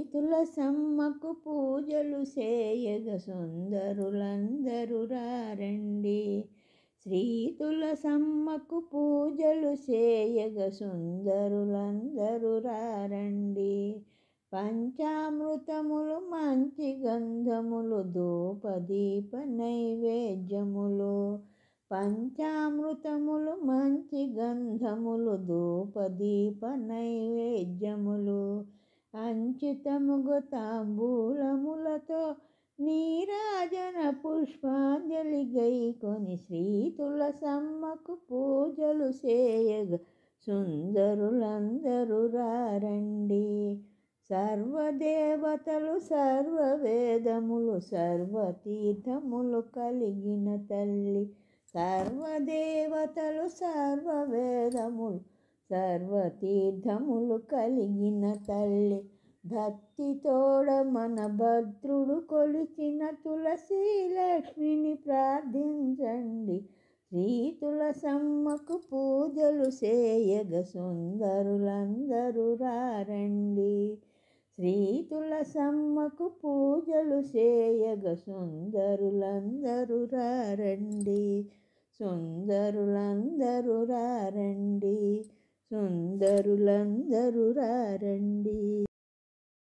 తులసమ్మకు పూజలు చేయగ సుందరులందరూ రండి. శ్రీ తులసమ్మకు పూజలు చేయగ సుందరులందరూ రండి. పంచామృతములు మంచి గంధములు ధూపదీప నైవేద్యములు. పంచామృతములు మంచి గంధములు ధూపదీప నైవేద్యములు. అంచితముగు తాంబూలములతో నీరాజన పుష్పాంజలి గైకొని శ్రీ తులసమ్మకు పూజలు చేయగ సుందరులందరూ రండి. సర్వదేవతలు సర్వవేదములు సర్వతీర్థములు కలిగిన తల్లి. సర్వదేవతలు సర్వవేదములు సర్వతీర్థములు కలిగిన తల్లి. భక్తి తోడ మన భద్రుడు కొలిచిన తులసి లక్ష్మిని ప్రార్థించండి. శ్రీ తులసమ్మకు పూజలు చేయగ సుందరులందరూ రండి. శ్రీ తులసమ్మకు పూజలు చేయగ సుందరులందరూ రండి. సుందరులందరూ రండి. సుందరులందరూ రండి.